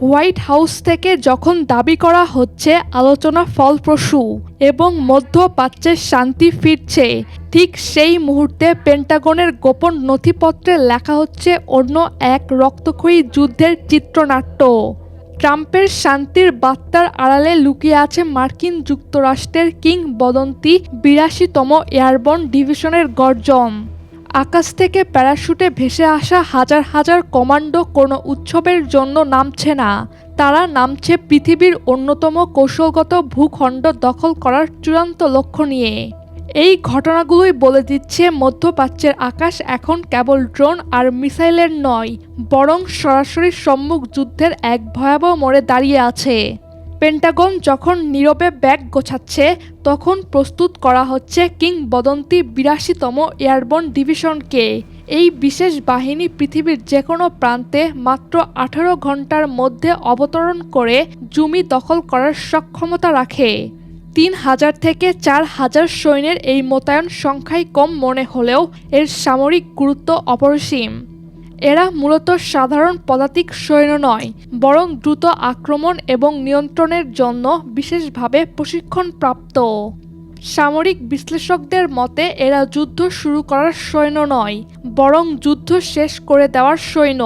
White house থেকে যখন দাবি করা হচ্ছে আলোচনা ফলপ্রসূ এবং মধ্যপ্রাচ্যের শান্তি ফিরছে, ঠিক সেই মুহূর্তে পেন্টাগনের গোপন নথিপত্রে লেখা হচ্ছে অন্য এক রক্তক্ষয়ী যুদ্ধের চিত্রনাট্য। ট্রাম্পের শান্তির বার্তার আড়ালে লুকিয়ে আছে মার্কিন যুক্তরাষ্ট্রের কিংবদন্তি ৮২তম এয়ারবর্ন ডিভিশনের গর্জন। আকাশ থেকে প্যারাশুটে ভেসে আসা হাজার হাজার কমান্ডো কোনো উৎসবের জন্য নামছে না, তারা নামছে পৃথিবীর অন্যতম কৌশলগত ভূখণ্ড দখল করার চূড়ান্ত লক্ষ্য নিয়ে। এই ঘটনাগুলোই বলে দিচ্ছে মধ্যপ্রাচ্যের আকাশ এখন কেবল ড্রোন আর মিসাইলের নয়, বরং সরাসরি সম্মুখ যুদ্ধের এক ভয়াবহ মোড়ে দাঁড়িয়ে আছে। পেন্টাগন যখন নীরবে ব্যাগ গোছাচ্ছে, তখন প্রস্তুত করা হচ্ছে কিংবদন্তি ৮২তম এয়ারবর্ন ডিভিশনকে। এই বিশেষ বাহিনী পৃথিবীর যে কোনো প্রান্তে মাত্র ১৮ ঘন্টার মধ্যে অবতরণ করে জমি দখল করার সক্ষমতা রাখে। ৩,০০০ থেকে ৪,০০০ সৈন্যের এই মোতায়েন সংখ্যায় কম মনে হলেও এর সামরিক গুরুত্ব অপরিসীম। এরা মূলত সাধারণ পদাতিক সৈন্য নয়, বরং দ্রুত আক্রমণ এবং নিয়ন্ত্রণের জন্য বিশেষভাবে প্রশিক্ষণপ্রাপ্ত। সামরিক বিশ্লেষকদের মতে এরা যুদ্ধ শুরু করার সৈন্য নয়, বরং যুদ্ধ শেষ করে দেওয়ার সৈন্য।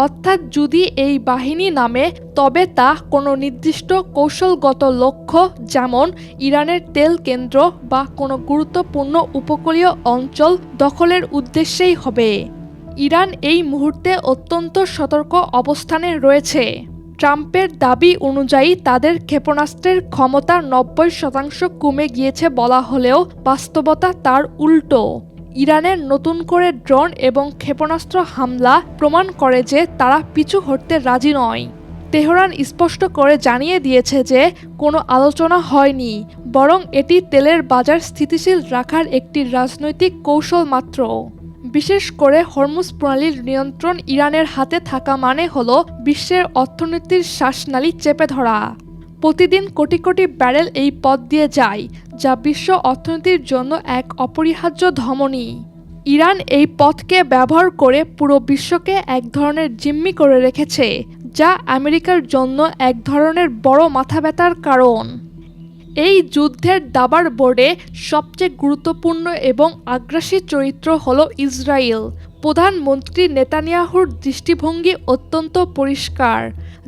অর্থাৎ যদি এই বাহিনী নামে, তবে তা কোনো নির্দিষ্ট কৌশলগত লক্ষ্য, যেমন ইরানের তেল কেন্দ্র বা কোনো গুরুত্বপূর্ণ উপকূলীয় অঞ্চল দখলের উদ্দেশ্যেই হবে। ইরান এই মুহূর্তে অত্যন্ত সতর্ক অবস্থানে রয়েছে। ট্রাম্পের দাবি অনুযায়ী তাদের ক্ষেপণাস্ত্রের ক্ষমতা ৯০% কমে গিয়েছে বলা হলেও বাস্তবতা তার উল্টো। ইরানের নতুন করে ড্রোন এবং ক্ষেপণাস্ত্র হামলা প্রমাণ করে যে তারা পিছু হটতে রাজি নয়। তেহরান স্পষ্ট করে জানিয়ে দিয়েছে যে কোনো আলোচনা হয়নি, বরং এটি তেলের বাজার স্থিতিশীল রাখার একটি রাজনৈতিক কৌশল মাত্র। বিশেষ করে হরমুজ প্রণালীর নিয়ন্ত্রণ ইরানের হাতে থাকা মানে হলো বিশ্বের অর্থনীতির শ্বাসনালী চেপে ধরা। প্রতিদিন কোটি কোটি ব্যারেল এই পথ দিয়ে যায়, যা বিশ্ব অর্থনীতির জন্য এক অপরিহার্য ধমনী। ইরান এই পথকে ব্যবহার করে পুরো বিশ্বকে এক ধরনের জিম্মি করে রেখেছে, যা আমেরিকার জন্য এক ধরনের বড় মাথাব্যথার কারণ। এই যুদ্ধের দাবার বোর্ডে সবচেয়ে গুরুত্বপূর্ণ এবং আগ্রাসী চরিত্র হল ইসরায়েল। প্রধানমন্ত্রী নেতানিয়াহুর দৃষ্টিভঙ্গি অত্যন্ত পরিষ্কার,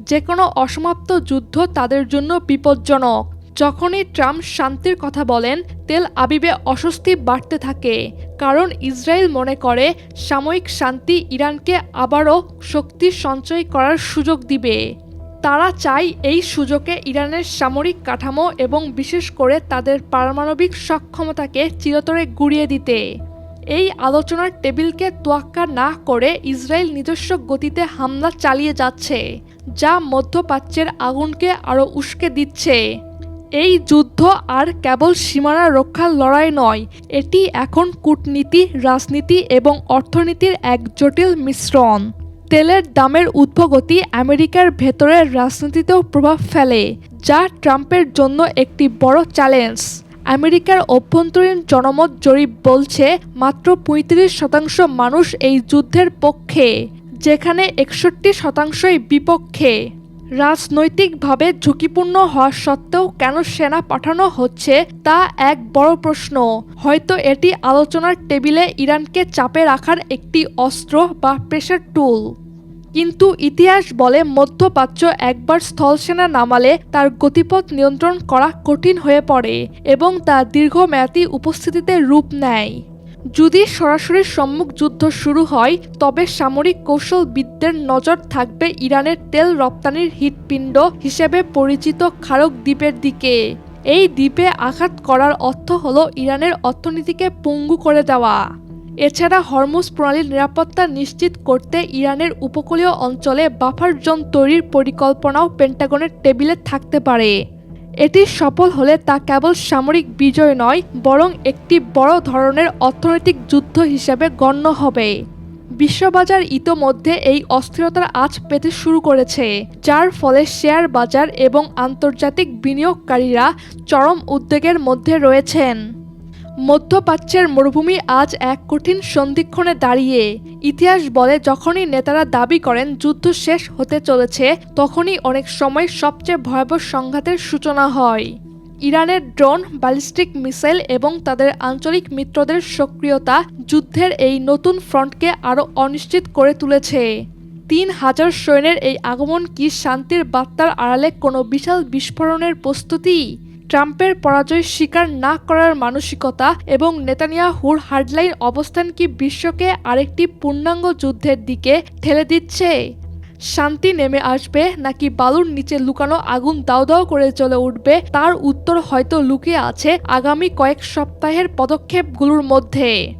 যে কোনো অসমাপ্ত যুদ্ধ তাদের জন্য বিপজ্জনক। যখনই ট্রাম্প শান্তির কথা বলেন, তেল আবিবে অস্বস্তি বাড়তে থাকে, কারণ ইসরায়েল মনে করে সাময়িক শান্তি ইরানকে আবারও শক্তি সঞ্চয় করার সুযোগ দিবে। তারা চায় এই সুযোগে ইরানের সামরিক কাঠামো এবং বিশেষ করে তাদের পারমাণবিক সক্ষমতাকে চিরতরে গুঁড়িয়ে দিতে। এই আলোচনার টেবিলকে তোয়াক্কা না করে ইসরায়েল নিজস্ব গতিতে হামলা চালিয়ে যাচ্ছে, যা মধ্যপ্রাচ্যের আগুনকে আরও উস্কে দিচ্ছে। এই যুদ্ধ আর কেবল সীমানা রক্ষার লড়াই নয়, এটি এখন কূটনীতি, রাজনীতি এবং অর্থনীতির এক জটিল মিশ্রণ। তেলের দামের ঊর্ধ্বগতি আমেরিকার ভেতরের রাজনীতিতেও প্রভাব ফেলে, যা ট্রাম্পের জন্য একটি বড় চ্যালেঞ্জ। আমেরিকার অভ্যন্তরীণ জনমত জরিপ বলছে মাত্র ৩৫% মানুষ এই যুদ্ধের পক্ষে, যেখানে ৬১%ই বিপক্ষে। রাজনৈতিকভাবে ঝুঁকিপূর্ণ হওয়া সত্ত্বেও কেন সেনা পাঠানো হচ্ছে তা এক বড় প্রশ্ন। হয়তো এটি আলোচনার টেবিলে ইরানকে চাপে রাখার একটি অস্ত্র বা প্রেসার টুল। কিন্তু ইতিহাস বলে মধ্যপ্রাচ্য একবার স্থলসেনা নামালে তার গতিপথ নিয়ন্ত্রণ করা কঠিন হয়ে পড়ে এবং তা দীর্ঘমেয়াদী উপস্থিতিতে রূপ নেয়। যদি সরাসরি সম্মুখ যুদ্ধ শুরু হয়, তবে সামরিক কৌশলবিদদের নজর থাকবে ইরানের তেল রপ্তানির হৃৎপিণ্ড হিসেবে পরিচিত খারক দ্বীপের দিকে। এই দ্বীপে আঘাত করার অর্থ হলো ইরানের অর্থনীতিকে পঙ্গু করে দেওয়া। এছাড়া হরমুজ প্রণালীর নিরাপত্তা নিশ্চিত করতে ইরানের উপকূলীয় অঞ্চলে বাফার জোন তৈরির পরিকল্পনাও পেন্টাগনের টেবিলে থাকতে পারে। এটি সফল হলে তা কেবল সামরিক বিজয় নয়, বরং একটি বড় ধরনের অর্থনৈতিক যুদ্ধ হিসেবে গণ্য হবে। বিশ্ববাজার ইতোমধ্যে এই অস্থিরতার আঁচ পেতে শুরু করেছে, যার ফলে শেয়ার বাজার এবং আন্তর্জাতিক বিনিয়োগকারীরা চরম উদ্বেগের মধ্যে রয়েছেন। মধ্যপ্রাচ্যের মরুভূমি আজ এক কঠিন সন্ধিক্ষণে দাঁড়িয়ে। ইতিহাস বলে যখনই নেতারা দাবি করেন যুদ্ধ শেষ হতে চলেছে, তখনই অনেক সময় সবচেয়ে ভয়াবহ সংঘাতের সূচনা হয়। ইরানের ড্রোন, ব্যালিস্টিক মিসাইল এবং তাদের আঞ্চলিক মিত্রদের সক্রিয়তা যুদ্ধের এই নতুন ফ্রন্টকে আরও অনিশ্চিত করে তুলেছে। ৩,০০০ সৈন্যের এই আগমন কি শান্তির বার্তার আড়ালে কোনো বিশাল বিস্ফোরণের প্রস্তুতি? ট্রাম্পের পরাজয় স্বীকার না করার মানসিকতা এবং নেতানিয়াহুর হার্ডলাইন অবস্থান কি বিশ্বকে আরেকটি পূর্ণাঙ্গ যুদ্ধের দিকে ঠেলে দিচ্ছে? শান্তি নেমে আসবে নাকি বালুর নিচে লুকানো আগুন দাউ দাউ করে জ্বলে উঠবে, তার উত্তর হয়তো লুকিয়ে আছে আগামী কয়েক সপ্তাহের পদক্ষেপগুলোর মধ্যে।